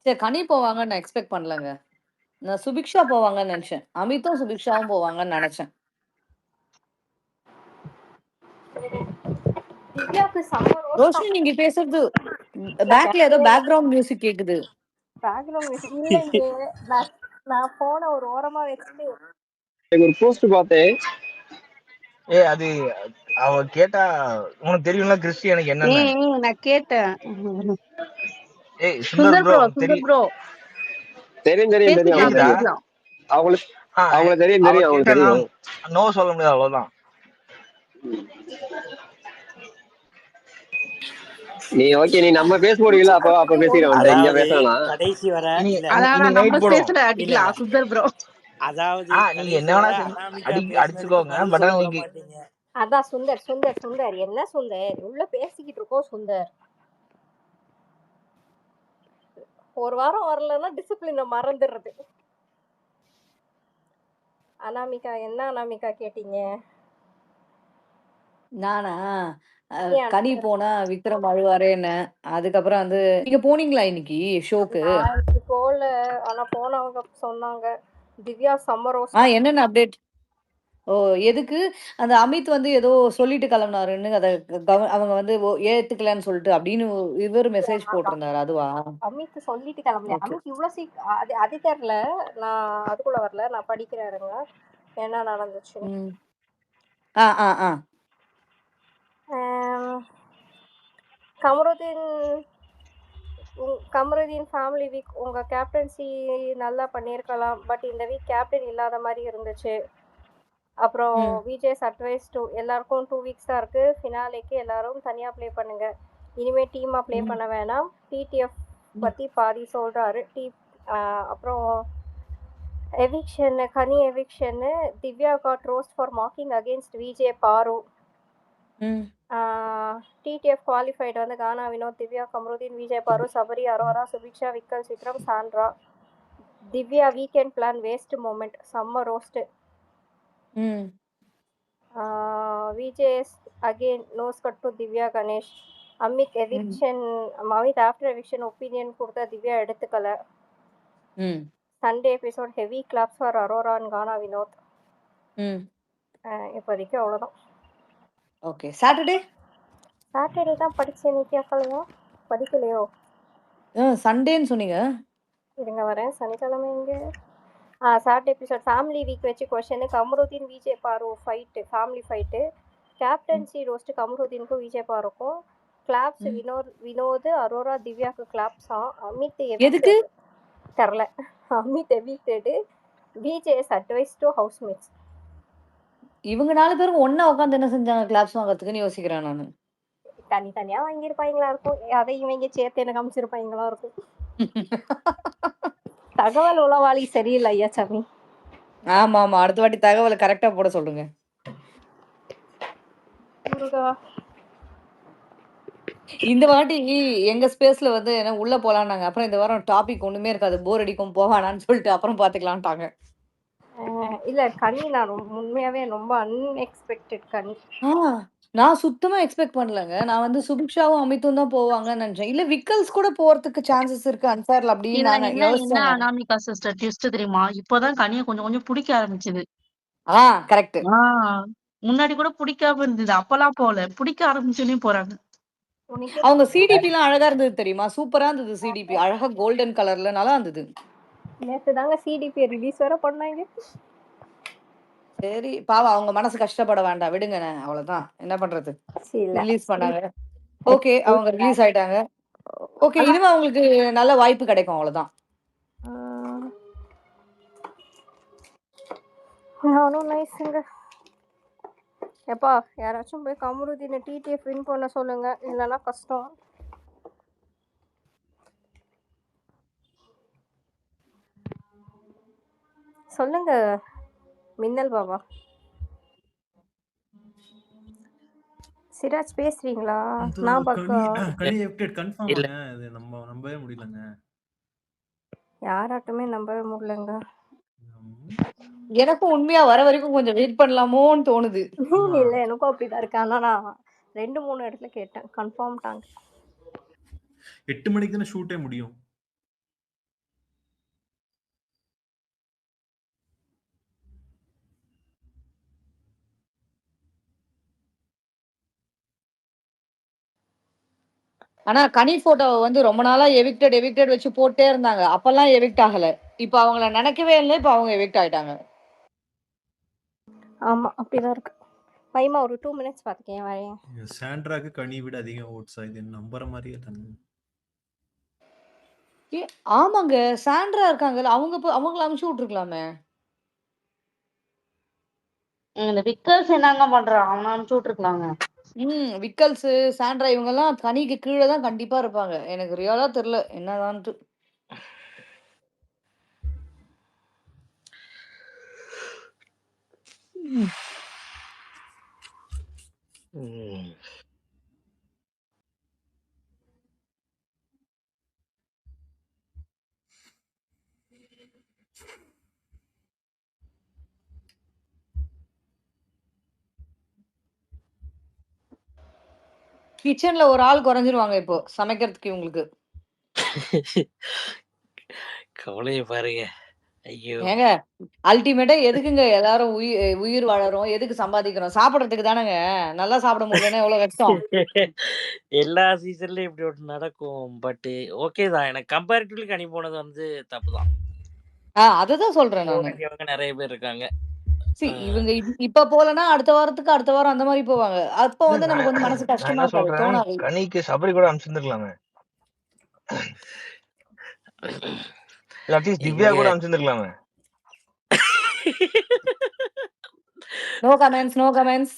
சரி கனி போவாங்கன்னு நான் எக்ஸ்பெக்ட் பண்ணலங்க. நான் சுபிக்ஷா போவாங்கன்னு நெனச்சேன். அமித்தும், சுபிக்ஷாவும் போவாங்கன்னு நெனச்சேன். திவ்யாக்கு செம்ம ரோஸ்ட் ரோஷினி நீங்க பேசுறது பேக்ல ஏதோ பேக்ரவுண்ட் மியூசிக் கேக்குது. பேக்ரவுண்ட் மியூசிக் இல்லைங்க. நான் போன ஒரு ஓரமா வச்சுட்டு ஒரு போஸ்ட் பார்த்தேன். அது அவ கேட்டா உனக்கு தெரியும்ல கிறிஸ்டி எனக்கு என்னன்னு. நான் கேட்டேன். சுந்தர் ப்ரோ சுந்தர் ப்ரோ தெரியும் அவங்களுக்கு தெரியும் அவங்களுக்கு தெரியும். நோ சொல்ல முடியாது, அவ்வளவுதான். நீ ஓகே, நீ நம்ம பேச முடியல, அப்ப பேசிடுவோம். இங்க பேசலாம் கடைசி வர சுந்தர் ப்ரோ. அதாவது நீங்க என்ன வேணா அடிச்சுக்கோங்க. பட் அதான் சுந்தர் சுந்தர் சுந்தர் என்ன சுந்தர் உள்ள பேசிக்கிட்டு இருக்கோம். சுந்தர் ஒரு வாரம் வரலன்னா டிசிப்ளினை மறந்துடுறது. அனாமிகா என்ன அனாமிகா கேட்டீங்க? நானா கனி போனா விக்ரம் அழுவாரேன்னு. அதுக்கப்புறம் வந்து நீங்க போனீங்களா இன்னைக்கு ஷோக்கு? போல, ஆனா போனவங்க சொன்னாங்க திவ்யா சம்மர் என்னென்ன அப்டேட்? ஓ எதுக்கு அந்த அமித் வந்து ஏதோ சொல்லிட்டு கிளம்பினாருன்னு அதை அவங்க வந்து ஏத்துக்கலன்னு சொல்லிட்டு அப்படின்னு இவர் மெசேஜ் போட்டிருந்தாரு. அதுவா? அமித் சொல்லிட்டு கிளம்பல. அமித் இவ்வளவு அது தெரியல. நான் அதுக்குள்ள வரல, நான் படிக்கிறேங்க என்ன நடந்துச்சு. கமருதீன் ஃபேமிலி வீக் உங்க கேப்டன்சி நல்லா பண்ணியிருக்கலாம், பட் இந்த வீக் கேப்டன் இல்லாத மாதிரி இருந்துச்சு. அப்புறம் விஜய்ஸ் அட்வைஸ் டு எல்லாருக்கும் 2 வீக்ஸ் தான் இருக்கு ஃபினாலேக்கு, எல்லாரும் தனியா ப்ளே பண்ணுங்க, இனிமே டீமா ப்ளே பண்ண வேணாம். டிடிஎஃப் பத்தி பாதி சொல்றாரு. அப்புறம் eviction, Kani eviction, Divya got roast for marking against VJ Paaru. TTF qualified வந்து கானா வினோத், திவ்யா, கமருதீன், விஜய் பாரு, Sabari, Aurora, Subiksha, Vikkal, Chithram, Sandra. Divya weekend plan waste moment, செம்ம roast. VJS again nose cut to Divya Ganesh. Amit eviction, Amit after eviction opinion கொடுத்தா திவ்யா எடுத்துக்கல. Sunday episode heavy claps for Aurora and Gana Vinoth. இப்போதைக்கு அவ்வளோதான். Okay. Saturday தான் படிச்சேன். நீ கேட்கலையா? படிக்கலையோ? சண்டேன்னு சொன்னீங்க. இருங்க வரேன். சனிக்கிழமை இங்க சாட்டர்டே எபிசோட் ஃபேமிலி வீக் வச்சு question. Kamarudeen Vijay Paaru fight, family fight. Captaincy roast கமருதீனுக்கும் விஜய் பாருக்கும். கிளாப்ஸ் வினோத், அரோரா, திவ்யாவுக்கு கிளாப்ஸா. அமித் எதுக்கு தெரில. Amit evicted. VJS advice to housemates. இவங்க 4 பேரும் ஒண்ணா உட்காந்து என்ன செஞ்சாங்க கிளாப்ஸ் வாங்கறதுக்குன்னு யோசிக்கிறேன் நான். தனித்தனியா வாங்கியிருப்பாங்களா இருக்கும், அதை இவங்க சேர்த்து எனக்கு அமைச்சிருப்பாங்களா இருக்கும். தகவல் உளவாளி சரியில்லை ஐயா சாமி. ஆமா ஆமா, அடுத்த வாட்டி தகவலை கரெக்டா போட சொல்லுங்க. இந்த வாட்டி எங்க ஸ்பேஸ்ல வந்து என்ன உள்ள போலான்னாங்க. அப்புறம் இந்த வாரம் டாபிக் ஒண்ணுமே இருக்காது, போர் அடிக்கும் போவானான்னு சொல்லிட்டு அப்புறம் பாத்துக்கலான்ட்டாங்க. இல்ல கனி நான் உண்மையாவே ரொம்ப அன்எக்ஸ்பெக்டட் கனி. நான் சுத்தமா எக்ஸ்பெக்ட் பண்ணலங்க. நான் வந்து சுபிக்ஷாவும் அமித்தும் தான் போவாங்கன்னு நினைச்சேன். இல்ல விக்கல்ஸ் கூட போறதுக்கு சான்சஸ் இருக்கு அன்ஃபேர்ல அப்படின்னு நான் யோசிச்சேன். அனாமிகா சிஸ்டர் ட்விஸ்ட் தெரியுமா? இப்போதான் கனியை கொஞ்சம் கொஞ்சம் பிடிக்க ஆரம்பிச்சது. கரெக்ட். முன்னாடி கூட பிடிக்காம இருந்தது, அப்பெல்லாம் போல, பிடிக்க ஆரம்பிச்சோன்னே போறாங்க. அவங்க சிடிபி எல்லாம் அழகா இருந்தது தெரியுமா? சூப்பரா இருந்தது சிடிபி, அழகா கோல்டன் கலர்ல நல்லா இருந்தது. நேத்து தாங்க சிடிபி ரிலீஸ் வர பண்ணாங்க. சரி பாவம், அவங்க மனசு கஷ்டப்பட வேண்டாம், விடுங்க. அவ்வளவுதான், என்ன பண்றது. ரிலீஸ் பண்ணாங்க, ஓகே, அவங்க ரிலீஸ் ஆயிட்டாங்க. ஓகே, இனிமே அவங்களுக்கு நல்ல வாய்ப்பு கிடைக்கும், அவ்வளவுதான். நானும் நைஸ்ங்க. எப்பா யாராச்சும் போய் கமருதீனை டிடிஎஃப் வின் பண்ண சொல்லுங்க, இல்லைன்னா கஷ்டம். சொல்லுங்க மின்னல் பாபா. சிராஜ் பேசுறீங்களா? நான் நம்பவே முடியலங்க. யாராட்டுமே நம்பவே முடியலங்க. எனக்கும் உண்மையா வர வரைக்கும் கொஞ்சம் வெயிட் பண்ணலாமோன்னு தோணுது. இல்ல எனக்கும் அப்படிதான் இருக்கு. ஆனா நான் 2-3 இடத்துல கேட்டேன், கன்ஃபார்ம் டாங்க. 8 மணிக்கு தானே ஷூட்டே முடியும். ஆனா கனி போட்டோவ வந்து ரொம்ப நாளா எவிக்டட் வச்சு போட்டே இருந்தாங்க. அப்பல்லாம் எவிக்ட் ஆகல. இப்ப அவங்கள நினைக்கவே இல்ல. இப்ப அவங்க எவிக்ட் ஆயிட்டாங்க. ஆமா. அப்படிதான் இருக்கு. மகிமா ஒரு 2 மினிட்ஸ் பார்த்துக்கேன் வரேன். சாண்ட்ராக்கு கனி விட அதிகம் ஓட்ஸா? இது நம்புற மாதிரியே தானே. ஆமாங்க. சாண்ட்ரா இருக்காங்கல்ல. அவங்கள அனுப்பிச்சு விட்டுருக்கலாமே. இந்த விக்கல்ஸ் என்னங்க பண்றான்? அவன அனுப்பிச்சு விட்டுருக்கலாங்க. விக்கல்ஸ், சாண்ட்ரா இவங்கெல்லாம் கனிக்கு கீழ தான் கண்டிப்பா இருப்பாங்க. எனக்கு ரியலா தெரியல என்னதான்ட்டு. ம். கிச்சன்ல ஒரு ஆள் குறைஞ்சிருவாங்க இப்போ சமைக்கிறதுக்கு இவங்களுக்கு. கவலைய பாருங்க. ஐயோ! ஏங்க அல்டிமேட்டா எதுக்குங்க எல்லாரும் உயிர் வாழறோம்? எதுக்கு சம்பாதிக்கிறோம்? சாப்பிடுறதுக்கு தானங்க. நல்லா சாப்பிட முடியலன்னா எவ்வளவு கஷ்டம். எல்லா சீசன்லயும் இப்படி ஒண்ணு நடக்கும். பட் ஓகே தான். எனக்கு கம்பேரிட்டிவ்லி கனி போனது வந்து தப்பு தான். அததான் சொல்றேன் நானு. வேண்டியவங்க நெறைய பேர் இருக்காங்க. இவங்க இப்ப போலன்னா அடுத்த வாரம் அந்த மாதிரி போவாங்க. அப்ப இல்ல வந்து நமக்கு வந்து மனசு நான் கஷ்டமா என்ன இருக்காது. சொல்றேன், தோணாது. கனிக்கு சபரி கூட அனுப்பிச்சிருந்துருக்கலாமே. இல்ல அட்லீஸ்ட் திவ்யா எங்க கூட அனுப்பிச்சிருந்துருக்கலாமே. No comments, no comments.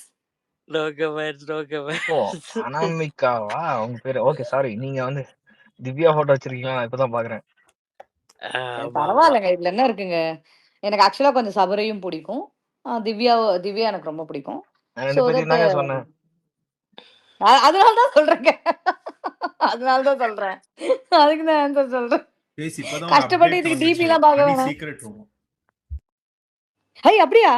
No comments, no oh comments. அனாமிகாவா உங்க பேரு? Okay sorry. நீங்க வந்து திவ்யா போட்டோ வச்சிருக்கீங்களா? நான் இப்பதான் பாக்குறேன். ஆமா, ஆமா. பரவாயில்லைங்க. இதுல என்ன இருக்குங்க? எனக்கு ஆக்சுவலா கொஞ்சம் சபரியும் பிடிக்கும். திவ்யா எனக்கு ரொம்ப பிடிக்கும். நான் சோ 2 பேத்தையும் தட் தாங்க சொன்னேன். அதனால தான் சொல்றேங்க. அதனால தான் சொல்றேன். அதுக்கு தான் ஆன்சர் சொல்றேன். பேசி இப்பதான் ஒரு கஷ்டப்பட்டு அப்டேட் இதுக்கு வந்துச்சு. டிபிலாம் பார்க்க கனி வேணாம். Secret room. அப்படியா?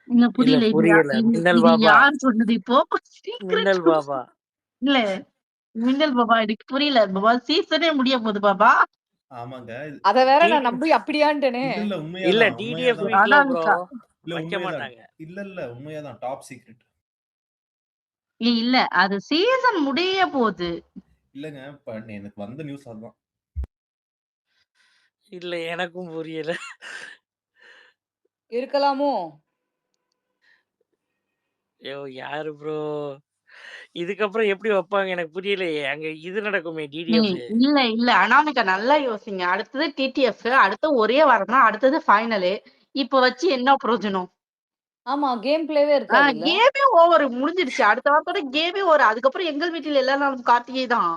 இல்ல இல்ல புரியல. புரியல. மின்னல் இது பாபா. யார் சொன்னது இப்போ? மின்னல் பாபா. இல்ல மின்னல் பாபா எனக்கு புரியல பாபா. சீசனே முடிய போகுது பாபா. ஆமாங்க. அத வேற நான் நம்பி அப்படியான்ட்டேனே. இல்ல இல்ல உண்மையாதான். டிடிஎஃப் உண்மையாதான். வீக்ல ப்ரோ அனாமிகா. இல்ல வைக்க உண்மையாதான். மாட்டாங்க. இல்ல உண்மையாதான். Top secret. இல்ல அது சீசன் முடிய போகுது. இல்லங்க இப்ப எனக்கு வந்த நியூஸ் அதுதான். இல்ல எனக்கும் புரியல. இருக்கலாமோ? ஐயோ யாரு ப்ரோ? இதுக்கப்புறம் எப்படி வைப்பாங்க எனக்கு புரியலையே. அங்க இது நடக்குமே டிடிஎஃப். இல்ல அனாமிகா நல்லா யோசிங்க. அடுத்தது டிடிஎஃப், அடுத்து ஒரே வாரம் தான், அடுத்தது ஃபைனலு. இப்ப வச்சு என்ன பிரயோஜனம்? ஆமா, கேம் பிளேவே இருக்காது இல்ல? கேமே ஓவர் முடிஞ்சிருச்சு. அடுத்த வாரத்தோட கேமே ஓவர். அதுக்கப்புறம் எங்கள் வீட்டில் எல்லா நாளும் கார்த்திகை தான்.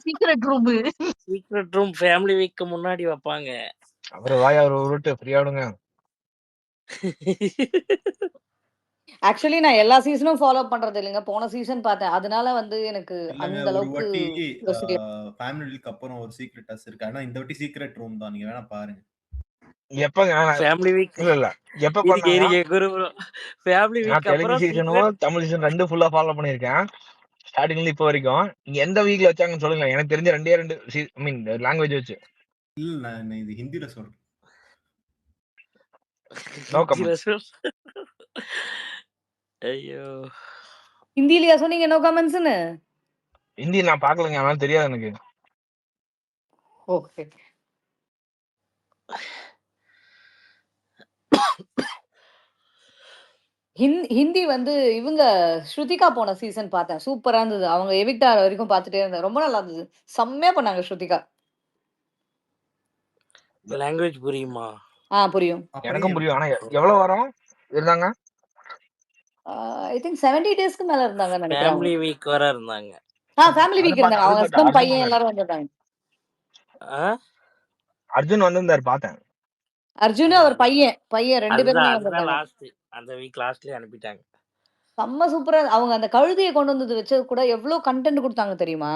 Secret room. Secret room family week முன்னாடி வைப்பாங்க. அப்புறம் வாய் அவர் உருட்டு ஃப்ரீயா விடுங்க. ஆக்சுவலி நான் எல்லா சீசனும் ஃபாலோ பண்றது இல்லைங்க. போன சீசன் பார்த்தேன். அதனால வந்து எனக்கு இல்லங்க அந்த ஒரு அளவுக்கு வாட்டி யோசிக்கல. ஃபேமிலி வீக் அப்புறம் ஒரு சீக்ரெட் டஸ் இருக்கு. ஆனா இந்த வாட்டி சீக்ரெட் ரூம் தான். நீங்க வேணா பாருங்க. எப்பங்க? ஃபேமிலி வீக் இல்ல எப்ப இருங்க பண்ணாங்க? இருங்க குரு ப்ரோ. ஃபேமிலி நான் வீக் தெலுங்கு அப்புறம் சீசனும் சீக்ரெட் தமிழ் சீசன் 2 ஃபுல்லா ஃபாலோ பண்ணிருக்கேன். ஸ்டார்டிங்ல இருந்து இப்போ வரைக்கும். நீங்க எந்த வீக்ல வச்சாங்கன்னு சொல்லுங்க. எனக்கு தெரிஞ்ச 2 ஐ மீன் லாங்குவேஜ் வச்சு. இல்ல நான் இது ஹிந்தில சொல்றேன். No comments. ஐயோ ஹிந்திலயா சொன்னீங்க நோ கமெண்ட்ஸ்னு? ஹிந்தி நான் பார்க்கலங்க. அதனால தெரியாது எனக்கு. ஓகே. ஹிந்தி வந்து இவங்க ஸ்ருதிகா போன சீசன் பார்த்தேன். சூப்பரா இருந்தது. அவங்க எவிக்ட் ஆகுற வரைக்கும் பார்த்துட்டே இருந்தேன். ரொம்ப நல்லா இருந்தது. செம்மையா பண்ணாங்க ஸ்ருதிகா. லாங்குவேஜ் புரியுமா? புரியும். எனக்கும் புரியும். ஆனா எவ்வளவு வாரம் இருந்தாங்க? ஐ திங்க் 70 டேஸ்க்கு மேல இருந்தாங்கன்னு நினைக்கிறேன் அவங்க. ஃபேமிலி வீக் வர இருந்தாங்க. ஃபேமிலி அது வீக் பார்த்தேன். இருந்தாங்க. அது அவங்க பார்த்தேன். ஹஸ்பண்ட், அர்ஜுன் பையன் வந்தாரு. எல்லாரும் வந்திருந்தாங்க. அர்ஜுன் வந்திருந்தாரு பார்த்தேன். அர்ஜுன் அவர் பையன் 2 பேருமே அதுதான் வந்திருந்தாங்க. லாஸ்ட். அந்த வீக் லாஸ்ட்லயே அனுப்பிட்டாங்க. செம்ம சூப்பரா அவங்க அந்த கழுதையை கொண்டு வந்தது வச்சு கூட எவ்வளோ கண்டென்ட் கொடுத்தாங்க தெரியுமா?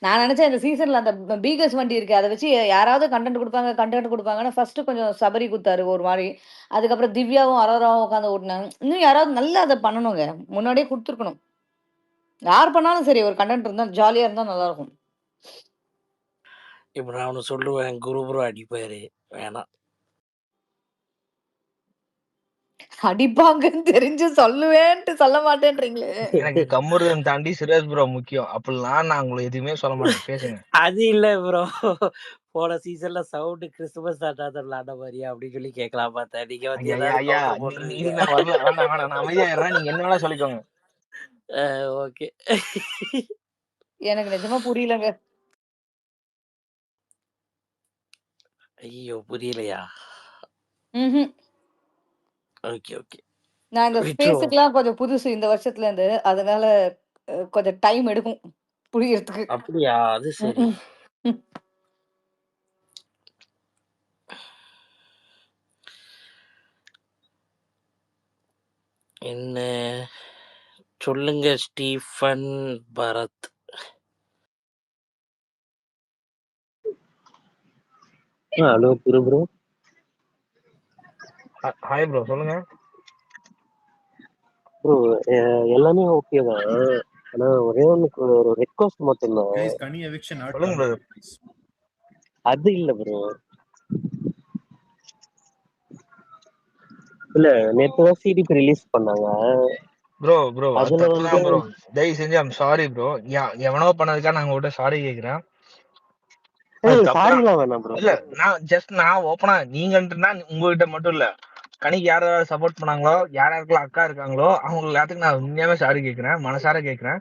நான் நினைச்சேன் இந்த சீசன்ல அந்த பீகஸ் வண்டி இருக்கு. அதை வச்சு யாராவது கண்டென்ட் கொடுப்பாங்கன்னா ஃபர்ஸ்ட் கொஞ்சம் சபரி குத்தாரு ஒரு மாதிரி. அதுக்கப்புறம் திவ்யாவும் அரோராவும் உட்காந்து ஓட்டினாங்க. இன்னும் யாராவது நல்லா அதை பண்ணணுங்க. முன்னாடியே கொடுத்துருக்கணும். யார் பண்ணாலும் சரி ஒரு கண்டென்ட் இருந்தா ஜாலியா இருந்தா நல்லா இருக்கும். இப்ப நான் ஒண்ணு சொல்லுவேன். குரு ப்ரோ அடிப்பாரு. வேணாம். அடிப்பாங்கன்னு தெரிஞ்சு சொல்லுவேன்ட்டு சொல்ல மாட்டேன்றீங்களே. எனக்கு கம்முறதுன்னு தாண்டி சுரேஷ் ப்ரோ முக்கியம். அப்படிலாம் நான் உங்கள எதுவுமே சொல்ல மாட்டேன். பேசுங்க. அது இல்ல ப்ரோ. போன சீசன்ல சவுண்ட் கிறிஸ்துமஸ் தாத்தா விளையாட மாதிரியா அப்படின்னு சொல்லி கேட்கலாம் பார்த்தேன். நீங்க வந்து ஐயா ஏதாவது ஐயா கவுண்டர் இதுக்கு போட்டுருக்கீங்க. நான் வரல. வேண்டாம் வேண்டாம். நான் அமைதியா இருறேன். நீங்க என்ன வேணா சொல்லிக்கோங்க. ஓகே. எனக்கு நிஜமா புரியலங்க. ஐயோ புரியலையா? ம்ஹ்ம். Okay okay. நான் இந்த விட்டுருவோம். ஸ்பேஸுக்குலாம் கொஞ்சம் புதுசு இந்த வருஷத்துலேருந்து. அதனால கொஞ்சம் டைம் எடுக்கும் புரியறதுக்கு. அப்படியா? அது சரி. ம்ஹ்ம். ம். என்ன சொல்லுங்க ஸ்டீஃபன் பரத். ஹலோ திரு ப்ரோ. ஹாய் ப்ரோ சொல்லுங்க. ப்ரோ எல்லாமே ஓகே தான். ஆனா ஒரே ஒரு ரெக்வஸ்ட் மட்டும்தான். Guys, கனி eviction ஆட் சொல்லுங்க பண்ணுங்க ப்ரோ. please. அது இல்ல ப்ரோ. இல்ல நேத்து தான் சிடிபி ரிலீஸ் பண்ணாங்க. ப்ரோ ப்ரோ அது அதுல தப்பு வந்து தான் ப்ரோ. தயவு செஞ்சு ஐம் சாரி ப்ரோ. எவனோ பண்ணதுக்கா நான் உங்ககிட்ட சாரி கேக்குறேன். அது தப்பு தான். சாரிலாம் வேணாம் ப்ரோ. இல்ல நான் ஓப்பனா நீங்கன்றா உங்ககிட்ட மட்டும் இல்ல. கனிக்கு யார் யார் சப்போர்ட் பண்ணாங்களோ யாருக்கெல்லாம் அக்கா இருக்காங்களோ அவங்க எல்லாத்துக்கும் நான் உண்மையாவே சாரி கேட்கிறேன். மனசார கேட்கிறேன்.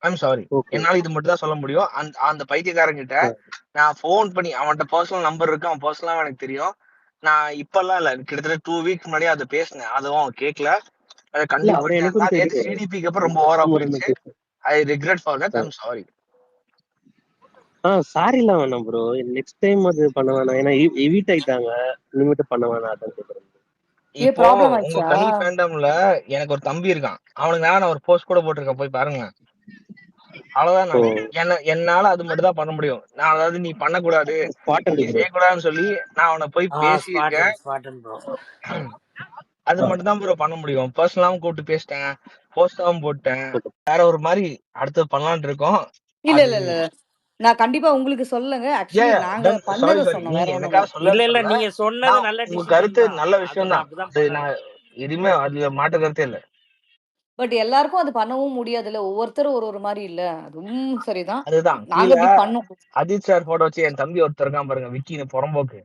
I'm sorry. ஓகே. என்னால இது மட்டும் தான் சொல்ல முடியும். அந்த பைத்தியக்காரங்கிட்ட நான் ஃபோன் பண்ணி அவன்கிட்ட பர்சனல் நம்பர் இருக்கு. அவன் பர்சனலா எனக்கு தெரியும். நான் இப்பெல்லாம் இல்ல கிட்டத்தட்ட 2 வீக்ஸ் முன்னாடி அதை பேசினேன். அதுவும் அவன் கேட்கல. அதை இல்ல கண்டிப்பா அவர் எனக்கும் நேத்து தெரியும். சிடிபிக்கு அப்புறம் ரொம்ப ஓவரா போயிடுச்சு. I regret for that. I'm sorry. சாரிலாம் வேணாம் ப்ரோ. நெக்ஸ்ட் டைம் அது பண்ண வேணாம். ஏன்னா எவிட் ஆயிட்டாங்க. இனிமேட்டு பண்ண வேணாம் அதான் கேக்குறேன். இப்போ ப்ராப்ளம் உங்க ஆயிடுச்சா? கனி ஃபேண்டம்ல எனக்கு ஒரு தம்பி இருக்கான். அவனுக்கு நான் ஒரு போஸ்ட் கூட போட்டிருக்கேன். போய் பாருங்க. அவ்வளவுதான். நான் என்னால அது மட்டும் தான் பண்ண முடியும். நான் அதாவது நீ பண்ணக்கூடாது நீ செய்யக்கூடாதுன்னு சொல்லி நான் அவனை போய் பேசியிருக்கேன். ப்ரோ. அது மட்டும் தான் ப்ரோ பண்ண முடியும். பர்சனலாவும் கூப்பிட்டு பேசிட்டேன். போஸ்டாவும் போட்டேன். வேற ஒரு மாதிரி அடுத்து பண்ணலாம்னு இருக்கோம். இல்ல இல்ல இல்ல. நான் கண்டிப்பா உங்களுக்கு சொல்லுங்க. ஆக்சுவலி நாங்க பண்ணத சொன்னோம். வேற நீங்க ஒண்ணும் எனக்காக இல்ல. இல்ல இல்ல சொல்ல நீங்க சொன்னது நல்ல உங்க டிசிஷன் கருத்து தான். நல்ல விஷயம் அது நான் தான். அப்படிதான் அது பண்ணணும். நான் எதுவுமே அதுல மாற்று கருத்தே இல்ல. பட் எல்லாருக்கும் அது பண்ணவும் முடியாதுல்ல. ஒவ்வொருத்தரும் ஒரு மாதிரி இல்ல. அதுவும் சரிதான். அதுதான் நாங்க கீழே இப்படி பண்ணோம். அஜித் சார் போட்டோ வச்சு என் தம்பி ஒருத்தர் இருக்கான் பாருங்க, விக்கின்னு புறம்போக்கு.